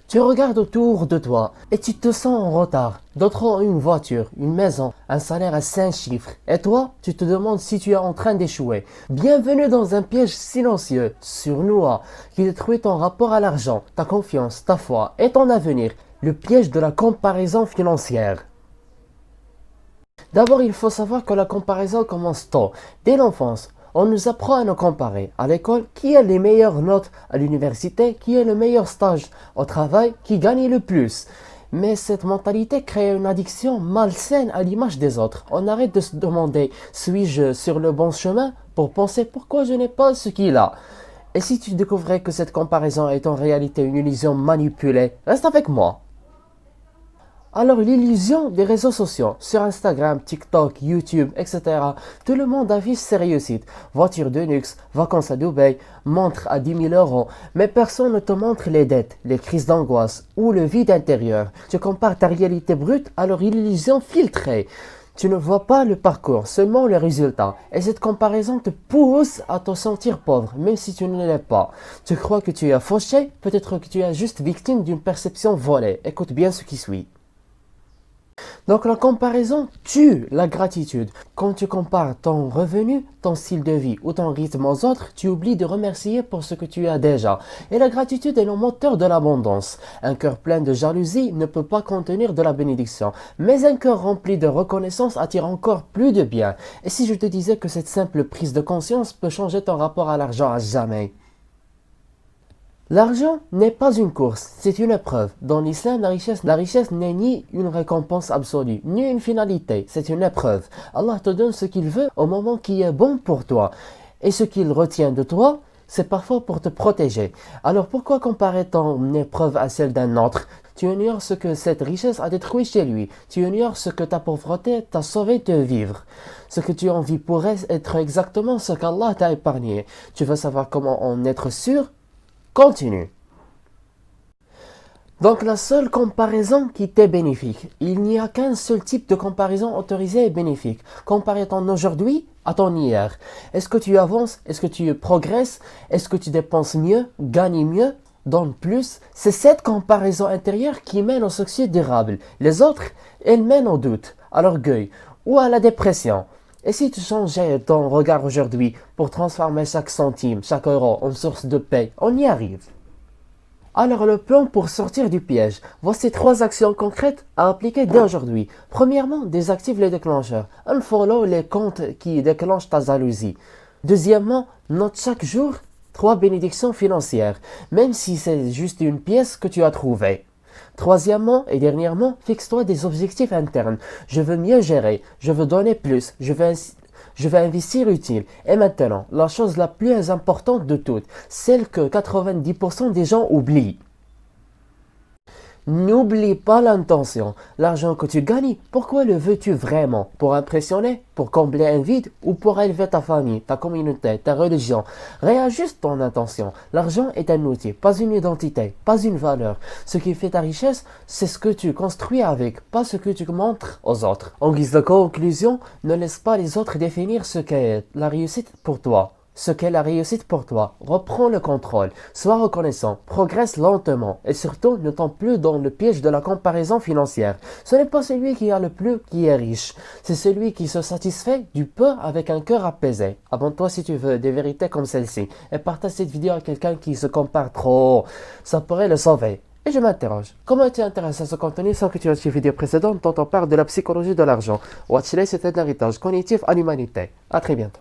Tu regardes autour de toi et tu te sens en retard. D'autres ont une voiture, une maison, un salaire à 5 chiffres. Et toi, tu te demandes si tu es en train d'échouer. Bienvenue dans un piège silencieux, sournois, qui détruit ton rapport à l'argent, ta confiance, ta foi et ton avenir. Le piège de la comparaison financière. D'abord, il faut savoir que la comparaison commence tôt, dès l'enfance. On nous apprend à nous comparer. À l'école, qui a les meilleures notes? À l'université, qui a le meilleur stage? Au travail, qui gagne le plus? Mais cette mentalité crée une addiction malsaine à l'image des autres. On arrête de se demander, suis-je sur le bon chemin? Pour penser pourquoi je n'ai pas ce qu'il a. Et si tu découvrais que cette comparaison est en réalité une illusion manipulée, reste avec moi. Alors l'illusion des réseaux sociaux, sur Instagram, TikTok, YouTube, etc. Tout le monde affiche ses réussites. Voiture de luxe, vacances à Dubaï, montre à 10 000 euros. Mais personne ne te montre les dettes, les crises d'angoisse ou le vide intérieur. Tu compares ta réalité brute à leur illusion filtrée. Tu ne vois pas le parcours, seulement le résultat. Et cette comparaison te pousse à te sentir pauvre, même si tu ne l'es pas. Tu crois que tu es fauché, peut-être que tu es juste victime d'une perception volée. Écoute bien ce qui suit. Donc la comparaison tue la gratitude. Quand tu compares ton revenu, ton style de vie ou ton rythme aux autres, tu oublies de remercier pour ce que tu as déjà. Et la gratitude est le moteur de l'abondance. Un cœur plein de jalousie ne peut pas contenir de la bénédiction. Mais un cœur rempli de reconnaissance attire encore plus de bien. Et si je te disais que cette simple prise de conscience peut changer ton rapport à l'argent à jamais? L'argent n'est pas une course, c'est une épreuve. Dans l'islam, la richesse n'est ni une récompense absolue, ni une finalité, c'est une épreuve. Allah te donne ce qu'il veut au moment qui est bon pour toi. Et ce qu'il retient de toi, c'est parfois pour te protéger. Alors pourquoi comparer ton épreuve à celle d'un autre? Tu ignores ce que cette richesse a détruit chez lui. Tu ignores ce que ta pauvreté t'a sauvé de vivre. Ce que tu envies pourrait être exactement ce qu'Allah t'a épargné. Tu veux savoir comment en être sûr? Continue. Donc la seule comparaison qui t'est bénéfique, il n'y a qu'un seul type de comparaison autorisée et bénéfique. Comparer ton aujourd'hui à ton hier. Est-ce que tu avances? Est-ce que tu progresses? Est-ce que tu dépenses mieux? Gagnes mieux? Donnes plus? C'est cette comparaison intérieure qui mène au succès durable. Les autres, elles mènent au doute, à l'orgueil ou à la dépression. Et si tu changeais ton regard aujourd'hui pour transformer chaque centime, chaque euro en source de paix, on y arrive. Alors le plan pour sortir du piège. Voici 3 actions concrètes à appliquer dès aujourd'hui. Premièrement, désactive les déclencheurs. Unfollow les comptes qui déclenchent ta jalousie. Deuxièmement, note chaque jour 3 bénédictions financières, même si c'est juste une pièce que tu as trouvée. Troisièmement et dernièrement, fixe-toi des objectifs internes. Je veux mieux gérer, je veux donner plus, je veux investir utile. Et maintenant, la chose la plus importante de toutes, celle que 90% des gens oublient. N'oublie pas l'intention. L'argent que tu gagnes, pourquoi le veux-tu vraiment? Pour impressionner? Pour combler un vide? Ou pour élever ta famille, ta communauté, ta religion? Réajuste ton intention. L'argent est un outil, pas une identité, pas une valeur. Ce qui fait ta richesse, c'est ce que tu construis avec, pas ce que tu montres aux autres. En guise de conclusion, ne laisse pas les autres définir ce qu'est la réussite pour toi. Ce qu'est la réussite pour toi. Reprends le contrôle, sois reconnaissant, progresse lentement et surtout ne tombe plus dans le piège de la comparaison financière. Ce n'est pas celui qui a le plus qui est riche, c'est celui qui se satisfait du peu avec un cœur apaisé. Abonne-toi si tu veux des vérités comme celle-ci et partage cette vidéo à quelqu'un qui se compare trop, ça pourrait le sauver. Et je m'interroge, comment tu intéresses à ce contenu sans que tu aies une vidéo précédente dont on parle de la psychologie de l'argent? Watchlist, c'était de l'héritage cognitif à l'humanité. À très bientôt.